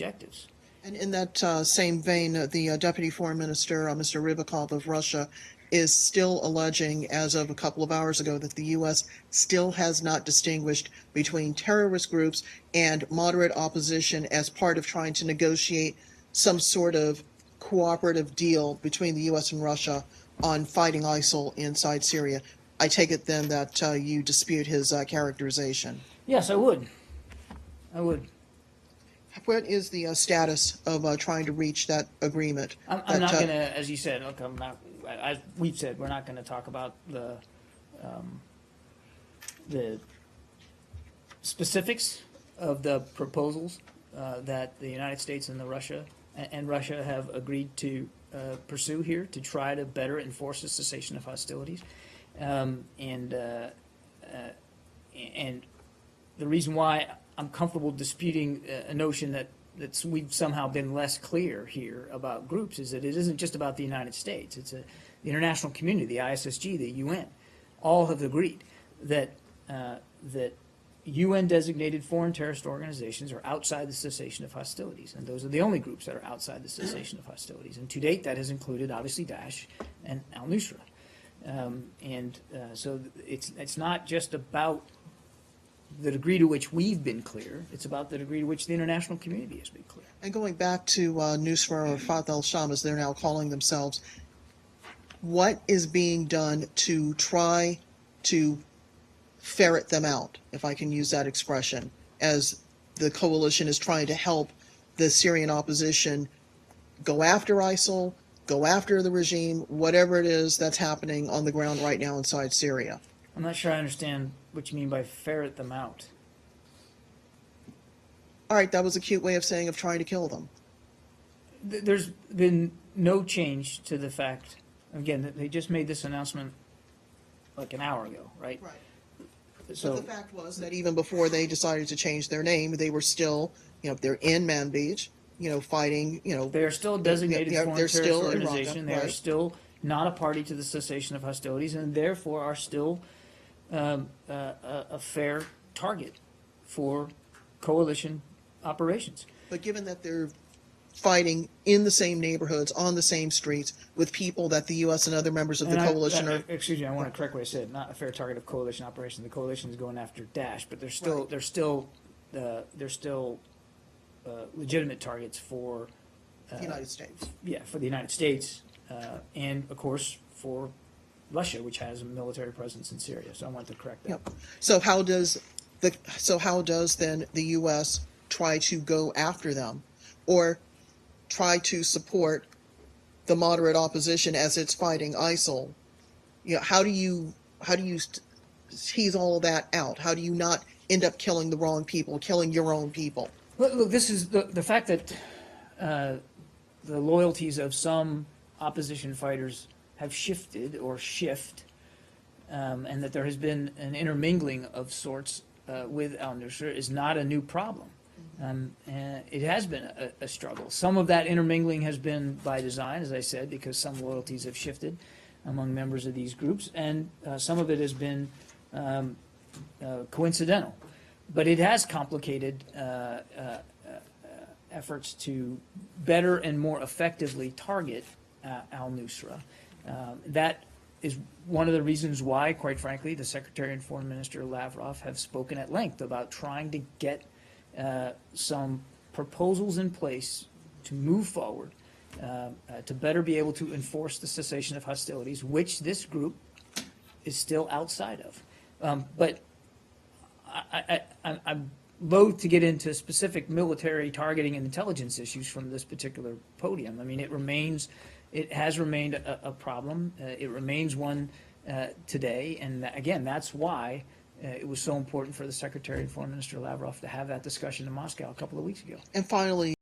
objectives. And in that same vein, the Deputy Foreign Minister, Mr. Rybakov of Russia, is still alleging, as of a couple of hours ago, that the U.S. still has not distinguished between terrorist groups and moderate opposition as part of trying to negotiate some sort of cooperative deal between the U.S. and Russia on fighting ISIL inside Syria. I take it then that you dispute his characterization. Yes, I would. I would. What is the status of trying to reach that agreement? I'm not going to, as you said, look, I'm not, as we've said, we're not going to talk about the specifics of the proposals that the United States and Russia have agreed to pursue here to try to better enforce the cessation of hostilities. And the reason why I'm comfortable disputing a notion that we've somehow been less clear here about groups is that it isn't just about the United States. It's the international community, the ISSG, the UN, all have agreed that that UN-designated foreign terrorist organizations are outside the cessation of hostilities, and those are the only groups that are outside the cessation of hostilities. And to date, that has included obviously Daesh and al-Nusra. So it's not just about the degree to which we've been clear, it's about the degree to which the international community has been clear. And going back to Nusra or Fatah al-Sham, as they're now calling themselves, what is being done to try to ferret them out, if I can use that expression, as the coalition is trying to help the Syrian opposition go after ISIL, go after the regime, whatever it is that's happening on the ground right now inside Syria? I'm not sure I understand what you mean by ferret them out. All right, that was a cute way of saying of trying to kill them. There's been no change to the fact, again, that they just made this announcement like an hour ago, right? Right. So But the fact was that even before they decided to change their name, they were still, they're in Manbij, fighting, they are still a designated foreign they're terrorist still in organization. Raqqa, They are right. still not a party to the cessation of hostilities, and therefore are still a fair target for coalition operations. But given that they're fighting in the same neighborhoods, on the same streets, with people that the U.S. and other members of the coalition are... Excuse me, I want to correct what I said. Not a fair target of coalition operations. The coalition is going after Daesh, but they're still legitimate targets for the United States. Yeah, for the United States, and of course for Russia, which has a military presence in Syria. So I want to correct that. Yep. So how does then the U.S. try to go after them, or try to support the moderate opposition as it's fighting ISIL? How do you tease all of that out? How do you not end up killing the wrong people, killing your own people? Look, this is the fact that the loyalties of some opposition fighters have shifted or shift, and that there has been an intermingling of sorts with al-Nusra is not a new problem. And it has been a struggle. Some of that intermingling has been by design, as I said, because some loyalties have shifted among members of these groups, and some of it has been coincidental. But it has complicated efforts to better and more effectively target al-Nusra. That is one of the reasons why, quite frankly, the Secretary and Foreign Minister Lavrov have spoken at length about trying to get some proposals in place to move forward to better be able to enforce the cessation of hostilities, which this group is still outside of. But I'm loath to get into specific military targeting and intelligence issues from this particular podium. I mean, it has remained a problem. It remains one today, and again, that's why it was so important for the Secretary and Foreign Minister Lavrov to have that discussion in Moscow a couple of weeks ago. And finally,